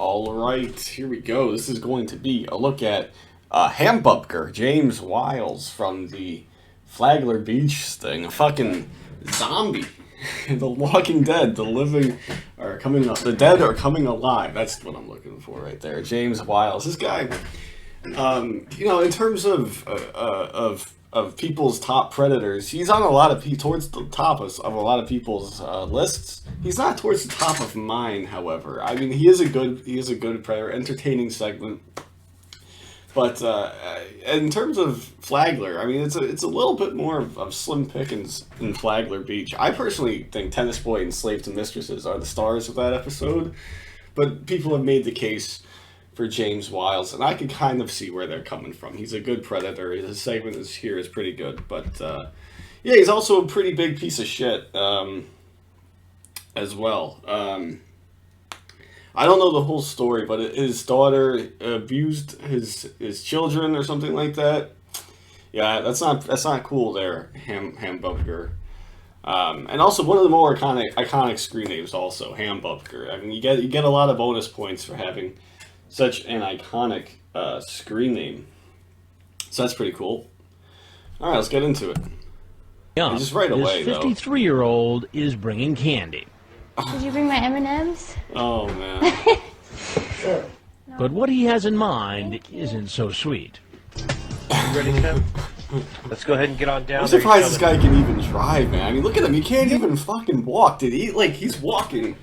Alright, here we go. This is going to be a look at Hambubger, James Wiles from the Flagler Beach thing. A fucking zombie. The Walking Dead, the living are coming up. The dead are coming alive. That's what I'm looking for right there. James Wiles. This guy, in terms of people's top predators, he's on a lot of towards the top of a lot of people's lists. He's not towards the top of mine, however. I mean, he is a good predator, entertaining segment. But in terms of Flagler, I mean, it's a little bit more of slim pickings in Flagler Beach. I personally think Tennis Boy and Slave to Mistresses are the stars of that episode, but people have made the case for James Wiles, and I can kind of see where they're coming from. He's a good predator. His segment here is pretty good, but yeah, he's also a pretty big piece of shit as well. I don't know the whole story, but his daughter abused his children or something like that. Yeah, that's not cool there, Hambubger. And also one of the more iconic screen names, also Hambubger. I mean, you get a lot of bonus points for having such an iconic screen name. So that's pretty cool. All right, let's get into it. Yeah, just right away, this 53-year-old is bringing candy. Did you bring my M&Ms? Oh, man. But what he has in mind isn't so sweet. Ready, Tim? Let's go ahead and get on down. I'm surprised this guy can even drive, man. I mean, look at him. He can't even fucking walk. He's walking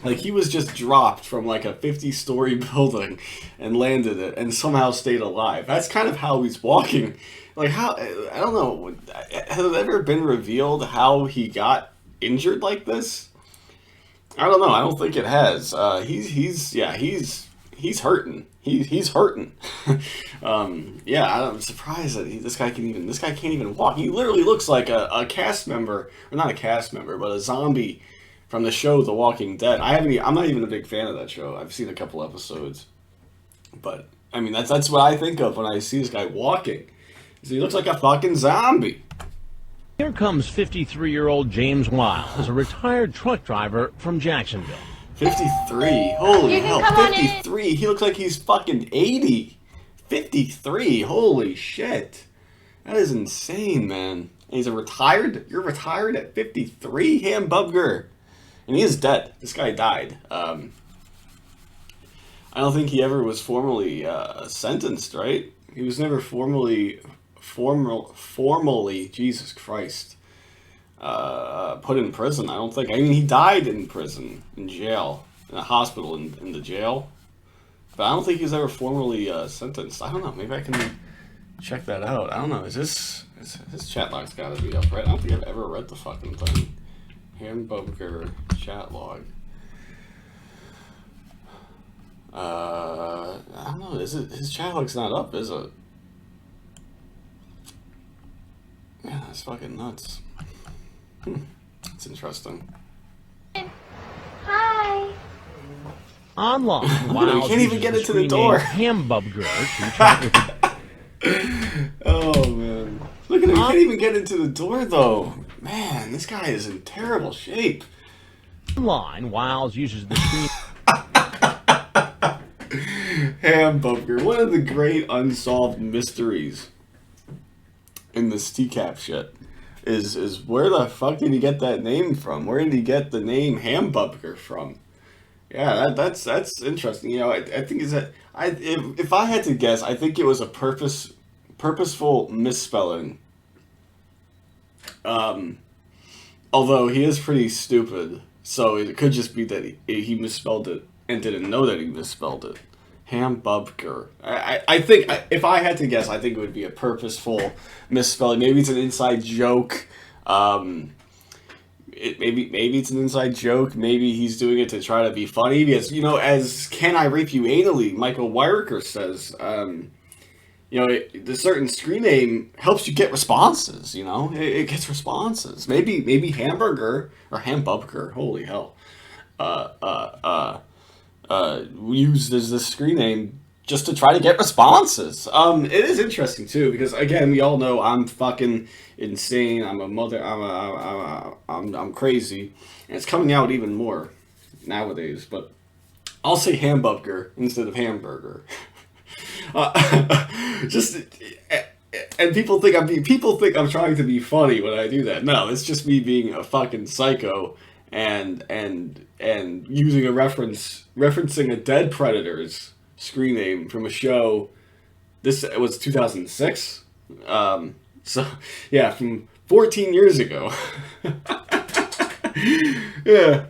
like he was just dropped from like a 50-story building and landed it and somehow stayed alive. That's kind of how he's walking. Like, how, I don't know. Has it ever been revealed how he got injured like this? I don't know. I don't think it has. He's hurting. He's hurting. Yeah, I'm surprised that this guy can't even walk. He literally looks like a cast member, or not a cast member, but a zombie from the show The Walking Dead. I'm not even a big fan of that show. I've seen a couple episodes, but I mean that's what I think of when I see this guy walking. He looks like a fucking zombie. Here comes 53-year-old James Wiles, a retired truck driver from Jacksonville. 53. Holy hell, 53. He looks like he's fucking 80. 53. Holy shit. That is insane, man. And you're retired at 53? Hambubger. And he is dead. This guy died. I don't think he ever was formally sentenced, right? He was never formally, Jesus Christ, put in prison. I don't think. I mean, he died in prison, in jail, in a hospital, in the jail. But I don't think he was ever formally sentenced. I don't know. Maybe I can check that out. I don't know. His chat log's got to be up, right? I don't think I've ever read the fucking thing. Hambubger chat log. I don't know. His chat log's not up, is it? Yeah, that's fucking nuts. That's interesting. Hi. Online, You Wiles can't even uses get the into the screen door. name Hambubger to chat with Oh, man. Look at him. He can't even get into the door, though. Man, this guy is in terrible shape. Online, Wiles uses the screen Hambubger. One of the great unsolved mysteries in this TCAP shit is where the fuck did he get that name from? Where did he get the name Hambubger from? Yeah, that's interesting. You know, I think if I had to guess, I think it was a purposeful misspelling. Although he is pretty stupid, so it could just be that he misspelled it and didn't know that he misspelled it. Hambubger. I think, if I had to guess, I think it would be a purposeful misspelling. Maybe it's an inside joke. Maybe it's an inside joke. Maybe he's doing it to try to be funny. Because, as Can I Rape You Anally, Michael Weiriker says, the certain screen name helps you get responses, It gets responses. Maybe Hamburger, or Hambubger, holy hell, used as the screen name just to try to get responses. It is interesting too, because again, we all know I'm fucking insane. I'm a mother. I'm crazy, and it's coming out even more nowadays. But I'll say Hambubger instead of hamburger. Just and people think I'm trying to be funny when I do that. No, it's just me being a fucking psycho and using a referencing a dead Predator's screen name from a show. This was 2006. So yeah, from 14 years ago. yeah.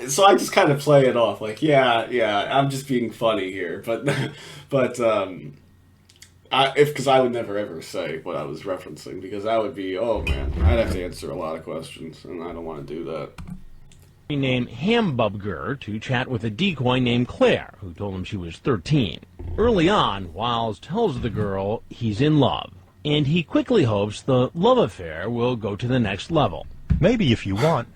So I just kind of play it off like, yeah, I'm just being funny here, but because I would never ever say what I was referencing, because that would be, oh man, I'd have to answer a lot of questions, and I don't want to do that. Named Hambubger to chat with a decoy named Claire, who told him she was 13. Early on, Wiles tells the girl he's in love, and he quickly hopes the love affair will go to the next level. Maybe if you want,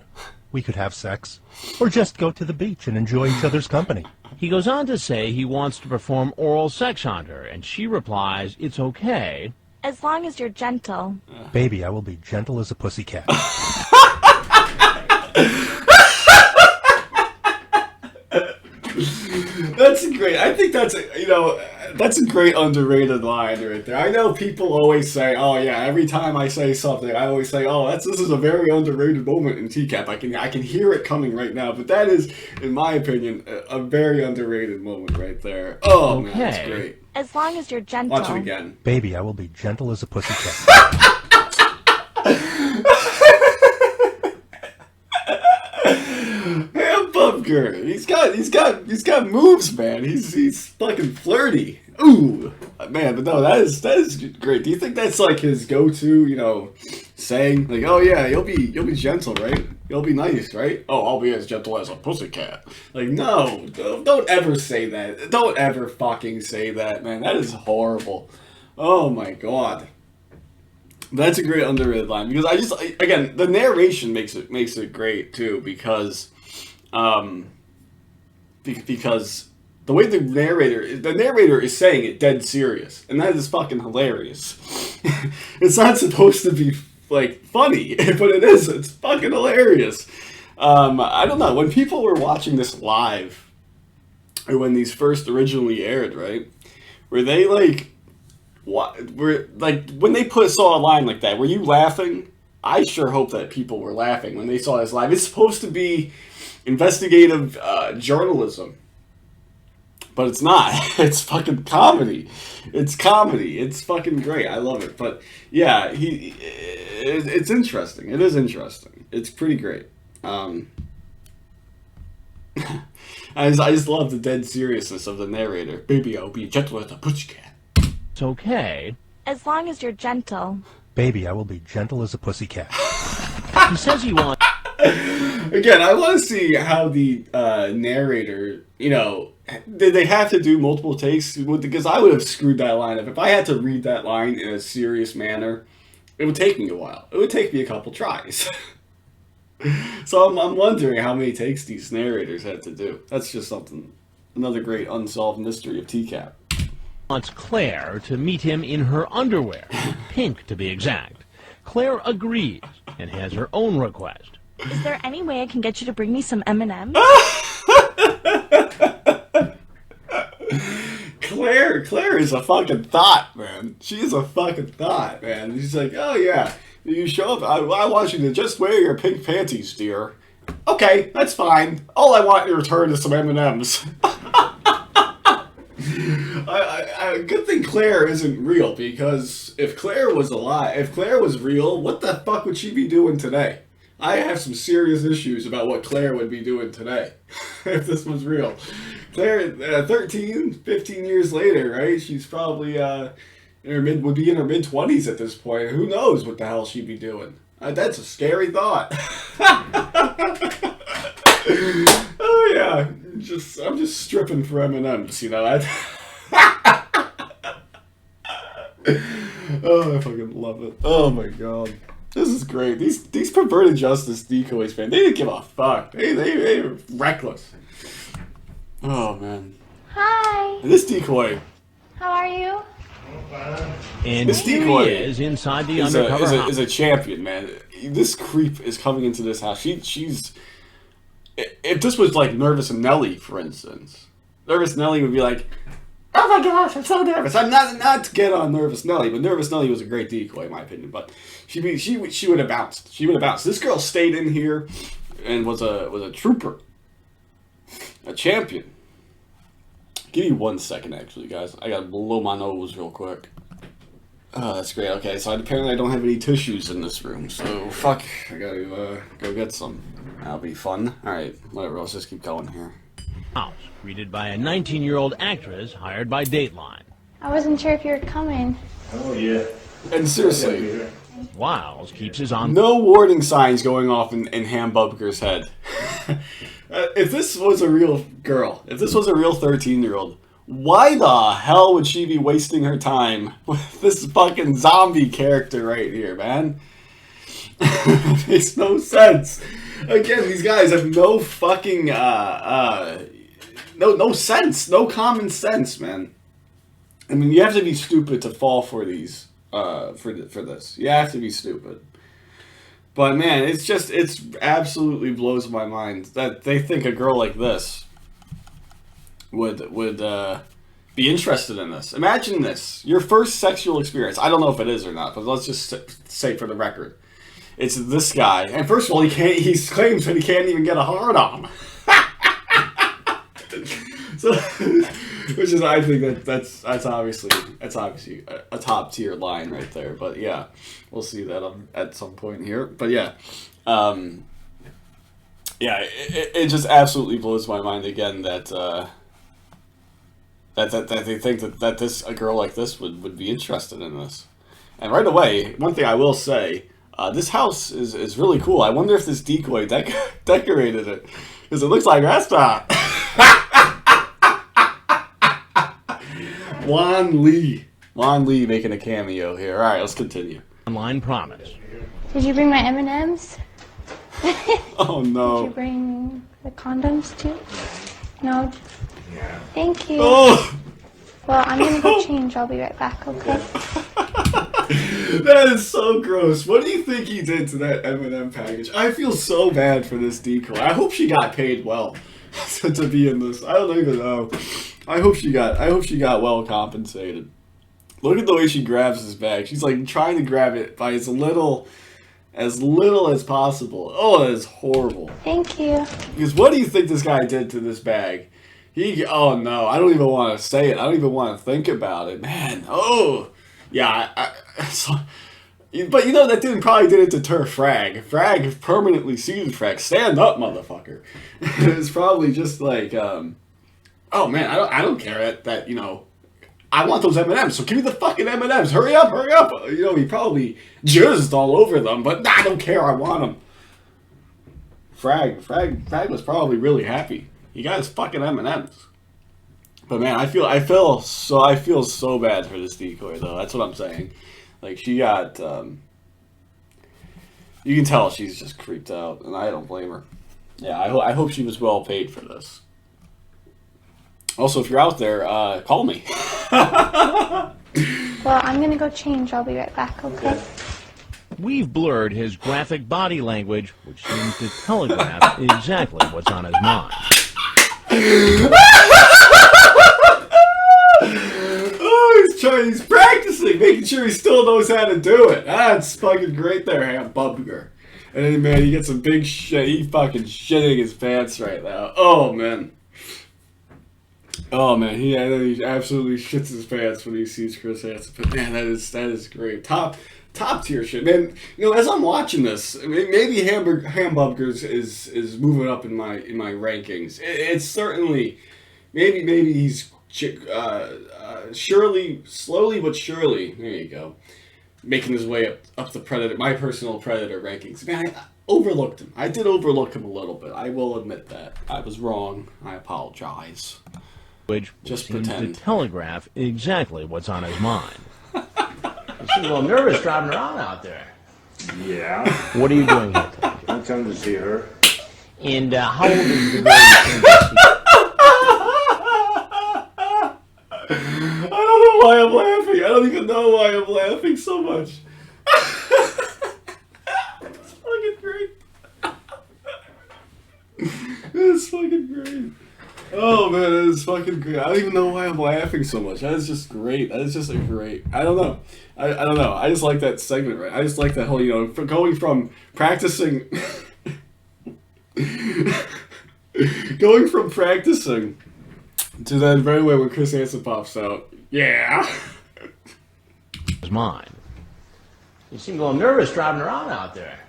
we could have sex, or just go to the beach and enjoy each other's company. He goes on to say he wants to perform oral sex on her, and she replies it's okay. As long as you're gentle. Baby, I will be gentle as a pussycat. That's great. I think that's a great underrated line right there. I know people always say, "Oh yeah," every time I say something, I always say, "Oh, this is a very underrated moment in TCAP." I can hear it coming right now, but that is, in my opinion, a very underrated moment right there. Oh man, that's great. As long as you're gentle. Watch it again. Baby, I will be gentle as a pussycat. Hambubger. He's got moves, man. He's fucking flirty. Ooh, man, but no, that is great. Do you think that's like his go-to, saying like, oh yeah, you'll be gentle, right? You'll be nice, right? Oh, I'll be as gentle as a pussycat. Like, no, don't ever say that. Don't ever fucking say that, man. That is horrible. Oh my god. That's a great underrated line, because again, the narration makes it great too, because the way the narrator is saying it dead serious, and that is fucking hilarious. It's not supposed to be like funny, but it is. It's fucking hilarious. I don't know, when people were watching this live, or when these first originally aired, right? Were they like, when they saw a line like that, were you laughing? I sure hope that people were laughing when they saw this live. It's supposed to be investigative journalism, but it's not. It's fucking comedy. It's comedy. It's fucking great. I love it. But yeah, it's interesting. It is interesting. It's pretty great. I just love the dead seriousness of the narrator. Baby, I'll be gentle as a pussycat. It's okay. As long as you're gentle. Baby, I will be gentle as a pussycat. He says he wants... Again, I want to see how the narrator, did they have to do multiple takes? Because I would have screwed that line up. If I had to read that line in a serious manner, it would take me a while. It would take me a couple tries. So I'm wondering how many takes these narrators had to do. That's just another great unsolved mystery of TCAP. Wants Claire to meet him in her underwear, pink to be exact. Claire agrees and has her own request. Is there any way I can get you to bring me some M&Ms? Claire is a fucking thought, man. She is a fucking thought, man. She's like, oh yeah, you show up. I want you to just wear your pink panties, dear. Okay, that's fine. All I want in return is some M&Ms. Good thing Claire isn't real, because if Claire was real, what the fuck would she be doing today? I have some serious issues about what Claire would be doing today if this was real. Claire, 13, 15 years later, right? She's probably would be in her mid-20s at this point. Who knows what the hell she'd be doing? That's a scary thought. Oh yeah, I'm just stripping for M&Ms, Oh, I fucking love it. Oh my god. This is great. These perverted justice decoys, man, they didn't give a fuck. They were reckless. Oh man. Hi. And this decoy. How are you? And this here decoy he is inside the undercover house. Is a champion, man. This creep is coming into this house. She's if this was like Nervous Nelly, for instance, Nervous Nelly would be like, "Oh my gosh, I'm so nervous." I'm not to get on Nervous Nelly, but Nervous Nelly was a great decoy in my opinion. But she would have bounced. She would have bounced. This girl stayed in here and was a trooper, a champion. Give me 1 second, actually, guys. I gotta blow my nose real quick. Oh, that's great. Okay, so apparently I don't have any tissues in this room, so fuck. I gotta go get some. That'll be fun. All right, whatever. Let's just keep going here. House, greeted by a 19-year-old actress hired by Dateline. I wasn't sure if you were coming. Oh, yeah. And seriously, Wiles keeps his on. no warning signs going off in Hambubger's head. If this was a real girl, if this was a real 13-year-old, why the hell would she be wasting her time with this fucking zombie character right here, man? It makes no sense. Again, these guys have no fucking no sense, no common sense, man. I mean, you have to be stupid to fall for these for this. You have to be stupid. But man, it's absolutely blows my mind that they think a girl like this would be interested in this. Imagine this, your first sexual experience. I don't know if it is or not, but let's just say for the record, it's this guy. And first of all, he claims that he can't even get a hard on. So, which is, I think that's obviously a top tier line right there. But yeah, we'll see that at some point here. But yeah, it just absolutely blows my mind again that they think that a girl like this would be interested in this. And right away, one thing I will say, this house is really cool. I wonder if this decoy decorated it, because it looks like a restaurant. Juan Lee making a cameo here. All right, let's continue. Online promise. Did you bring my M&Ms? Oh no. Did you bring the condoms too? No? Yeah. Thank you. Oh, Well, I'm gonna go change. I'll be right back, okay? that is so gross. What do you think he did to that M&M package? I feel so bad for this decoy. I hope she got paid well to be in this. I don't even know. I hope she got well compensated. Look at the way she grabs his bag. She's like trying to grab it by as little as possible. Oh, that is horrible. Thank you. Because what do you think this guy did to this bag? Oh no, I don't even want to say it. I don't even want to think about it, man. Oh, yeah. But you know, that dude probably did it to deter Frag. Frag permanently seated Frag. Stand up, motherfucker. It's probably just like, oh man, I don't care that you know, I want those M&Ms, so give me the fucking M&Ms. Hurry up. You know, he probably jizzed all over them, but I don't care, I want them. Frag was probably really happy. He got his fucking M&Ms. But man, I feel so bad for this decoy though. That's what I'm saying. Like, she got you can tell she's just creeped out, and I don't blame her. Yeah, I hope she was well paid for this. Also, if you're out there, call me. Well, I'm gonna go change. I'll be right back, okay? We've blurred his graphic body language, which seems to telegraph exactly what's on his mind. Oh, he's practicing, making sure he still knows how to do it. That's fucking great there, Hambubger. And then, man, he gets some big shit. He fucking shitting his pants right now. Oh, man. Oh, man, he absolutely shits his pants when he sees Chris Hansen. But, man, that is great. Top tier shit. Man, you know, as I'm watching this, maybe Hambubger's is moving up in my rankings. It's certainly, maybe he's surely, slowly but surely, there you go, making his way up the Predator, my personal Predator rankings. Man, I overlooked him. I did overlook him a little bit. I will admit that. I was wrong. I apologize. Which Just seems pretend. to telegraph exactly what's on his mind. You seem a little nervous driving around out there. Yeah. What are you doing here today? I'm coming to see her. And how old is the girl you came to see? I don't know why I'm laughing. I don't even know why I'm laughing so much. It's fucking great. fucking great. Oh man, that is fucking great. I don't even know why I'm laughing so much. That is just great. That is just a great. I don't know. I don't know. I just like that segment, right? I just like that whole, going from practicing, going from practicing to that very way when Chris Hansen pops out. Yeah. His mind. You seem a little nervous driving around out there.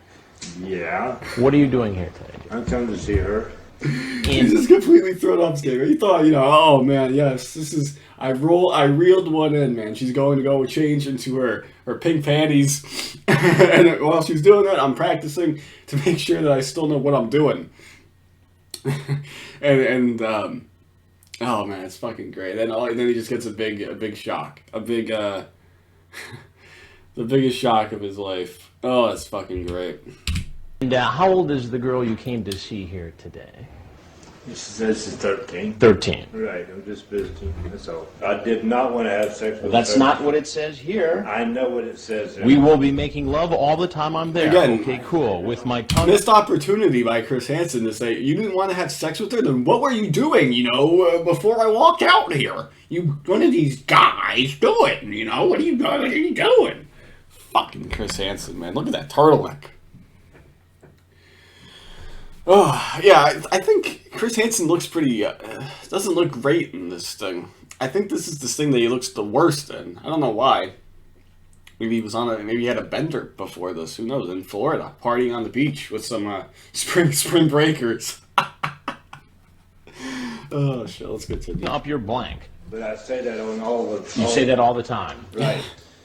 Yeah, What are you doing here today? I'm coming to see her. He's just completely thrown off his game. He thought, oh man, yes, this is. I reeled one in, man. She's going to go change into her pink panties, and while she's doing that, I'm practicing to make sure that I still know what I'm doing. and oh man, it's fucking great. And then he just gets a big shock, the biggest shock of his life. Oh, it's fucking great. And how old is the girl you came to see here today? She says she's 13. 13. Right, I'm just visiting. That's all. I did not want to have sex with That's her. not what it says here. I know what it says. We will be making love all the time I'm there. Again, okay, cool. With my tongue. Missed opportunity by Chris Hansen to say, you didn't want to have sex with her? Then what were you doing, before I walked out here? One of these guys do it, What are you doing? Fucking Chris Hansen, man. Look at that turtleneck. Oh, yeah, I think Chris Hansen looks pretty, doesn't look great in this thing. I think this is the thing that he looks the worst in. I don't know why. Maybe he had a bender before this, who knows, in Florida, partying on the beach with some, spring breakers. Oh, shit, let's continue. Up your blank. But I say that on all the... You say that all the time. Right.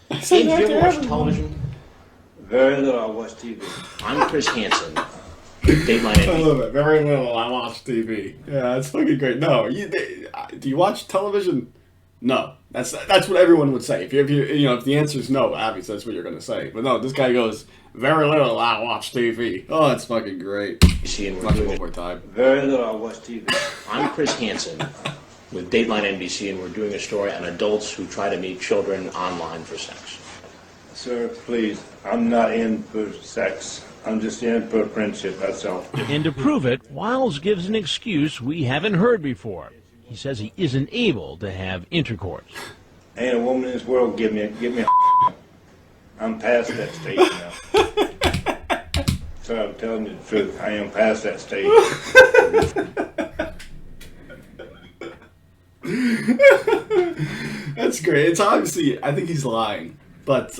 Hey, do you ever watch television? Very little I watch TV. I'm Chris Hansen. Dateline I NBC. love it. Very little. I watch TV. Yeah, it's fucking great. No, do you watch television? No. That's what everyone would say. If the answer is no, obviously that's what you're gonna say. But no, this guy goes, very little. I watch TV. Oh, it's fucking great. Watch it one more time. Very little I watch TV. I'm Chris Hansen with Dateline NBC, and we're doing a story on adults who try to meet children online for sex. Sir, please, I'm not in for sex. I'm just in for friendship, that's all. And to prove it, Wiles gives an excuse we haven't heard before. He says he isn't able to have intercourse. Ain't a woman in this world give me a I'm past that stage now. So I'm telling you the truth. I am past that stage. That's great. It's obviously, I think he's lying, but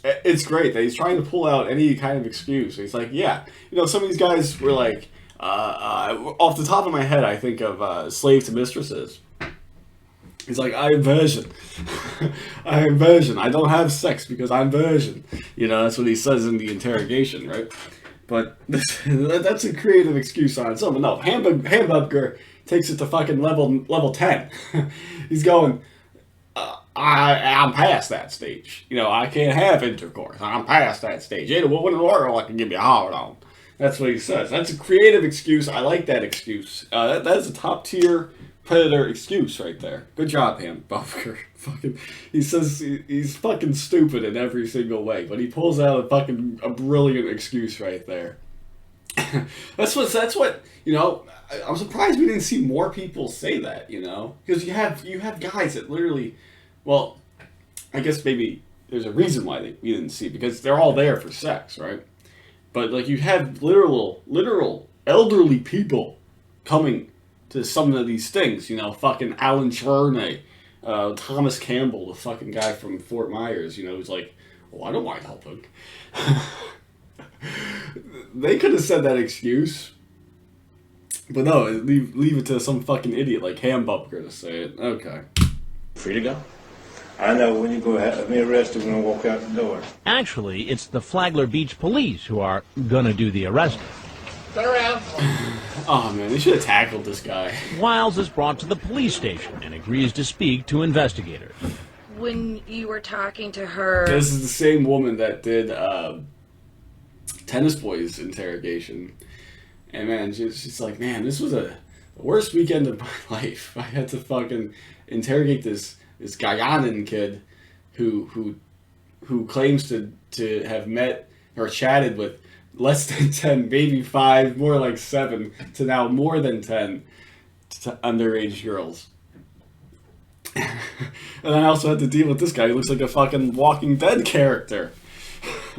it's great that he's trying to pull out any kind of excuse. He's like, yeah, some of these guys were like, off the top of my head, I think of Slave to Mistresses. He's like, I am virgin. I am virgin. I don't have sex because I'm virgin. That's what he says in the interrogation, right? But that's a creative excuse on its own. But no, Hambubger takes it to fucking level 10. He's going, I'm past that stage. I can't have intercourse. I'm past that stage. Ain't a woman in the world I can give me a hard on. That's what he says. That's a creative excuse. I like that excuse. That's a top tier Predator excuse right there. Good job, Hambubger. He says he's fucking stupid in every single way, but he pulls out a brilliant excuse right there. That's what I'm surprised we didn't see more people say that. Because you have guys that literally. Well, I guess maybe there's a reason why we didn't see it, because they're all there for sex, right? But you have literal elderly people coming to some of these things. Fucking Alan Cherney, Thomas Campbell, the fucking guy from Fort Myers. Who's like, well, I don't mind helping. They could have said that excuse, but no, leave it to some fucking idiot like Hambubger to say it. Okay. Free to go? I know when you go have me arrested when I walk out the door. Actually, it's the Flagler Beach police who are gonna do the arresting. Turn around. Oh man, they should have tackled this guy. Wiles is brought to the police station and agrees to speak to investigators. When you were talking to her... This is the same woman that did Tennis Boy's interrogation. And man, she's like, man, this was the worst weekend of my life. I had to fucking interrogate this Guyanan kid who claims to have met or chatted with less than 10, maybe 5, more like 7, to now more than 10 to underage girls. And I also had to deal with this guy who looks like a fucking Walking Dead character.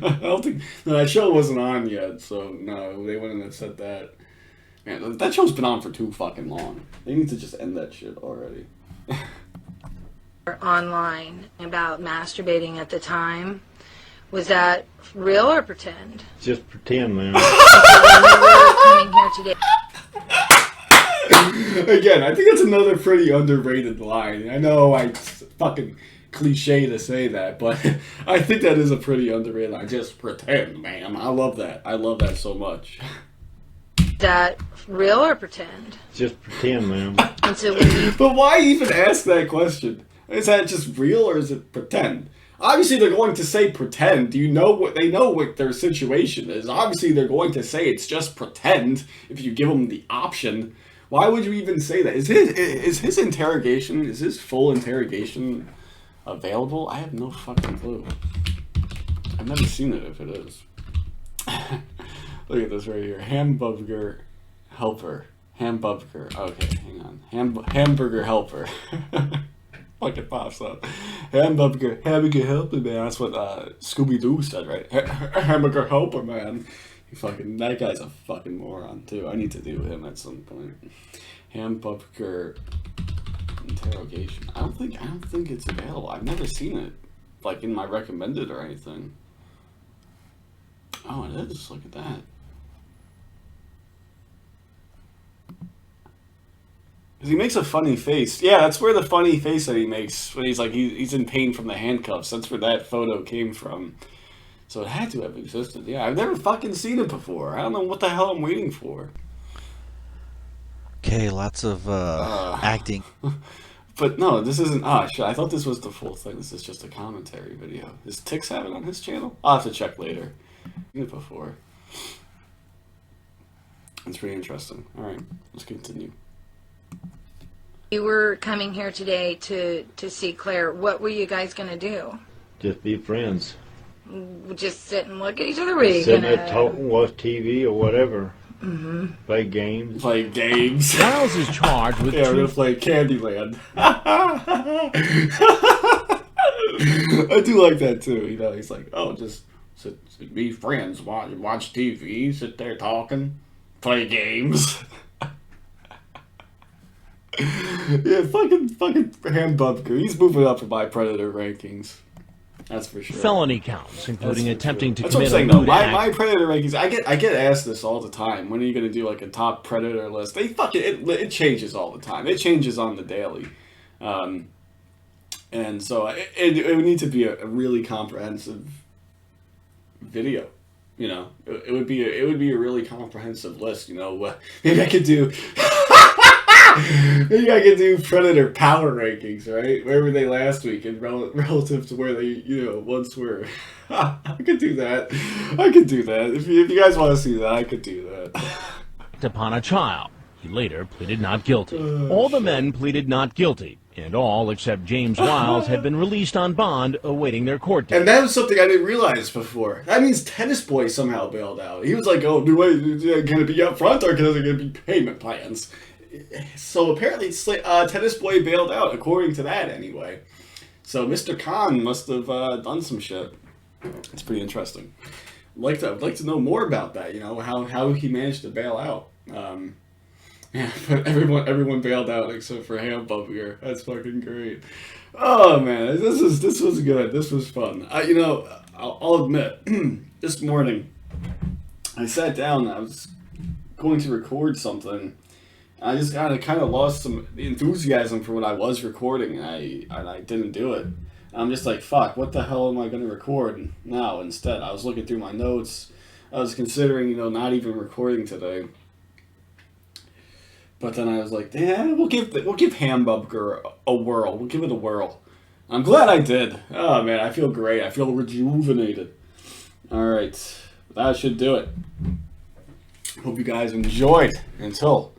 I don't think that show wasn't on yet, so no, they wouldn't have said that. Man, that show's been on for too fucking long. They need to just end that shit already. Online about masturbating at the time. Was that real or pretend? Just pretend, man. Coming here today. Again, I think it's another pretty underrated line. I know it's fucking cliche to say that, but I think that is a pretty underrated line. Just pretend, man. I love that. I love that so much. Is that real or pretend? Just pretend, man. And so when you But why even ask that question? Is that just real or is it pretend? Obviously, they're going to say pretend. You know what they know what their situation is. Obviously, they're going to say it's just pretend if you give them the option. Why would you even say that? Is his interrogation? Is his full interrogation available? I have no fucking clue. I've never seen it if it is. Look at this right here. Hambubger helper. Hambubger. Okay, hang on. Hamburger helper. Fucking pops up. Hambubger helper, man. That's what Scooby-Doo said, right? Hamburger helper, man. That guy's a fucking moron too. I need to do him at some point. Hambubger interrogation. I don't think it's available. I've never seen it, like in my recommended or anything. Oh, it is. Look at that. He makes a funny face. Yeah, that's where the funny face that he makes when he's like he's in pain from the handcuffs. That's where that photo came from. So it had to have existed. Yeah, I've never fucking seen it before. I don't know what the hell I'm waiting for. Okay, lots of acting. But no, this isn't. Ah, shit. I thought this was the full thing. This is just a commentary video. Does Tix have it on his channel? I'll have to check later. I've seen it before. It's pretty interesting. Alright, let's continue. you were coming here today to see Claire, what were you guys going to do? Just be friends. Just sit and look at each other? Were you Sit gonna... there, talk, watch TV or whatever. Mm-hmm. Play games. Play games. Wiles is charged with Yeah, we're two gonna play Candyland. I do like that too. You know, he's like, oh, just sit, be friends, watch TV, sit there talking, play games. Yeah, fucking Hambubger. He's moving up in my Predator rankings. That's for sure. felony counts, including attempting to That's what I'm commit saying, a though. lewd My act. Predator rankings, I get asked this all the time. When are you going to do like a top Predator list? It changes all the time. It changes on the daily. And so it would need to be a really comprehensive video. You know, it would be a really comprehensive list. You know, maybe I could do Predator power rankings, right? Where were they last week and relative to where they once were. I could do that. If you guys want to see that, I could do that. Upon a child. He later pleaded not guilty. All the men pleaded not guilty, and all except James Wiles had been released on bond awaiting their court date. And that was something I didn't realize before. That means Tennis Boy somehow bailed out. He was like, oh, can it be up front or is it going to be payment plans? So apparently Tennis Boy bailed out, according to that anyway. So Mr. Khan must have done some shit. It's pretty interesting. I'd like to know more about that, how he managed to bail out. Yeah, but everyone bailed out except for Hambubger. That's fucking great. Oh man, this was good. This was fun. I'll admit, this morning I sat down. I was going to record something. I just kind of lost some enthusiasm for what I was recording, and I didn't do it. I'm just like, fuck, what the hell am I going to record now instead? I was looking through my notes. I was considering, not even recording today. But then I was like, yeah, we'll give Hambubger a whirl. We'll give it a whirl. I'm glad I did. Oh man, I feel great. I feel rejuvenated. All right, that should do it. Hope you guys enjoyed. Until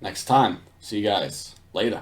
next time, see you guys later.